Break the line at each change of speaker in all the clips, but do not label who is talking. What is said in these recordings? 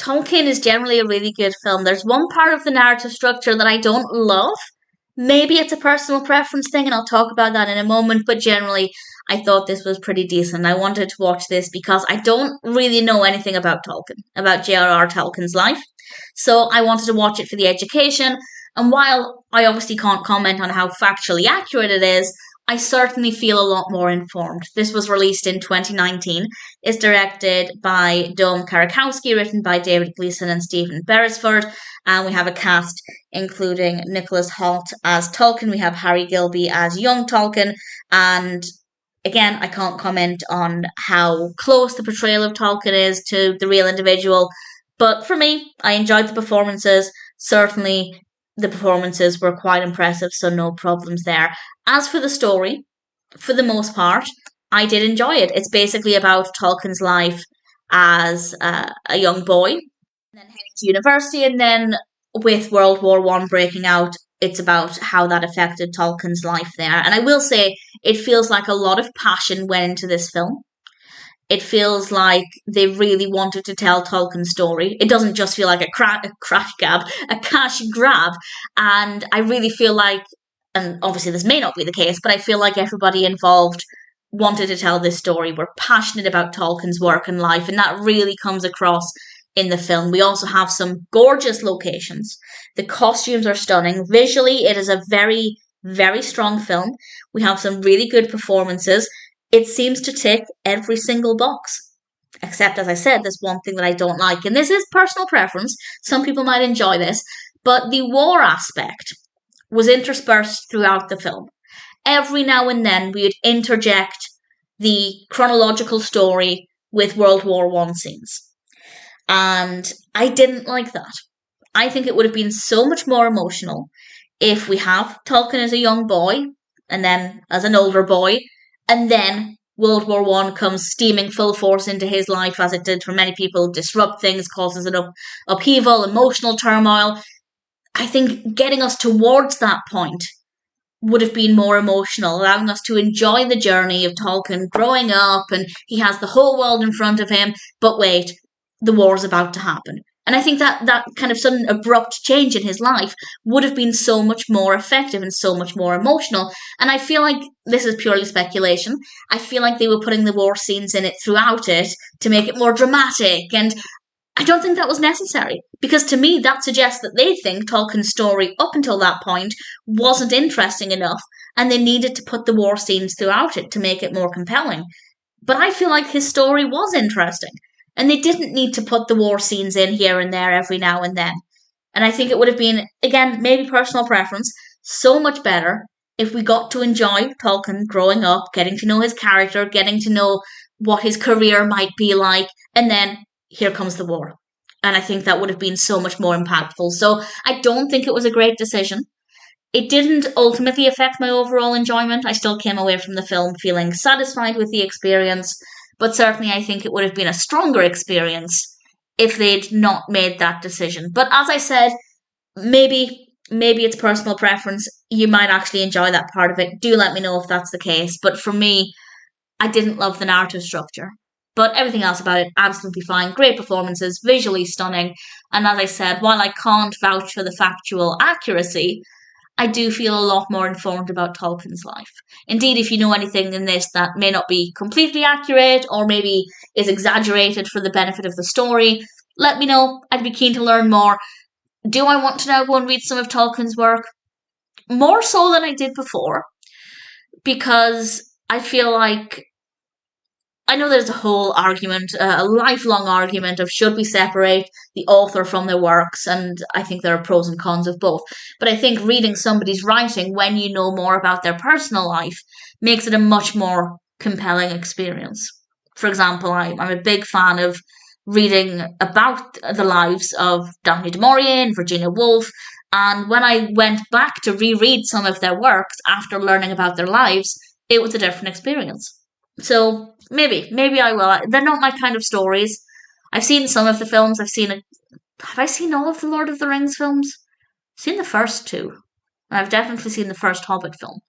Tolkien is generally a really good film. There's one part of the narrative structure that I don't love. Maybe it's a personal preference thing, and I'll talk about that in a moment, but generally, I thought this was pretty decent. I wanted to watch this because I don't really know anything about Tolkien, about J.R.R. Tolkien's life. So I wanted to watch it for the education, and while I obviously can't comment on how factually accurate it is, I certainly feel a lot more informed. This was released in 2019. It's directed by Dom Karakowski, written by David Gleeson and Stephen Beresford, and we have a cast including Nicholas Hoult as Tolkien. We have Harry Gilby as young Tolkien, and again, I can't comment on how close the portrayal of Tolkien is to the real individual, but for me, I enjoyed the performances. Certainly, the performances were quite impressive, so no problems there. As for the story, for the most part, I did enjoy it. It's basically about Tolkien's life as a young boy, and then heading to university, and then with World War One breaking out, it's about how that affected Tolkien's life there. And I will say, it feels like a lot of passion went into this film. It feels like they really wanted to tell Tolkien's story. It doesn't just feel like a cash grab. And I really feel like, and obviously this may not be the case, but I feel like everybody involved wanted to tell this story. We're passionate about Tolkien's work and life, and that really comes across in the film. We also have some gorgeous locations. The costumes are stunning. Visually, it is a very, very strong film. We have some really good performances. It seems to tick every single box. Except, as I said, there's one thing that I don't like, and this is personal preference. Some people might enjoy this, but the war aspect was interspersed throughout the film. Every now and then, we would interject the chronological story with World War One scenes. And I didn't like that. I think it would have been so much more emotional if we have Tolkien as a young boy, and then as an older boy, and then World War One comes steaming full force into his life, as it did for many people, disrupt things, causes an upheaval, emotional turmoil. I think getting us towards that point would have been more emotional, allowing us to enjoy the journey of Tolkien growing up, and he has the whole world in front of him, but wait, the war's about to happen. And I think that kind of sudden abrupt change in his life would have been so much more effective and so much more emotional. And I feel like, this is purely speculation, I feel like they were putting the war scenes in it throughout it to make it more dramatic, and I don't think that was necessary. Because to me, that suggests that they think Tolkien's story up until that point wasn't interesting enough, and they needed to put the war scenes throughout it to make it more compelling. But I feel like his story was interesting. And they didn't need to put the war scenes in here and there every now and then. And I think it would have been, again, maybe personal preference, so much better if we got to enjoy Tolkien growing up, getting to know his character, getting to know what his career might be like, and then here comes the war. And I think that would have been so much more impactful. So I don't think it was a great decision. It didn't ultimately affect my overall enjoyment. I still came away from the film feeling satisfied with the experience. But certainly I think it would have been a stronger experience if they'd not made that decision. But as I said, maybe it's personal preference. You might actually enjoy that part of it. Do let me know if that's the case. But for me, I didn't love the narrative structure. But everything else about it, absolutely fine. Great performances, visually stunning. And as I said, while I can't vouch for the factual accuracy, I do feel a lot more informed about Tolkien's life. Indeed, if you know anything in this that may not be completely accurate or maybe is exaggerated for the benefit of the story, let me know. I'd be keen to learn more. Do I want to now go and read some of Tolkien's work? More so than I did before, because I feel like, I know there's a whole argument, a lifelong argument of should we separate the author from their works, and I think there are pros and cons of both. But I think reading somebody's writing when you know more about their personal life makes it a much more compelling experience. For example, I'm a big fan of reading about the lives of Daphne du Maurier and Virginia Woolf, and when I went back to reread some of their works after learning about their lives, it was a different experience. So maybe I will. They're not my kind of stories. I've seen some of the films. Have I seen all of the Lord of the Rings films? I've seen the first two. And I've definitely seen the first Hobbit film.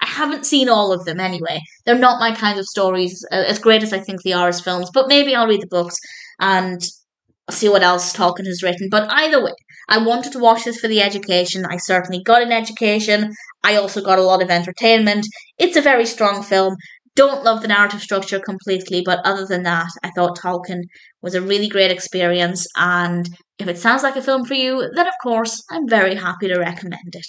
I haven't seen all of them anyway. They're not my kind of stories, as great as I think they are as films. But maybe I'll read the books and see what else Tolkien has written. But either way, I wanted to watch this for the education. I certainly got an education. I also got a lot of entertainment. It's a very strong film. Don't love the narrative structure completely, but other than that, I thought Tolkien was a really great experience. And if it sounds like a film for you, then of course, I'm very happy to recommend it.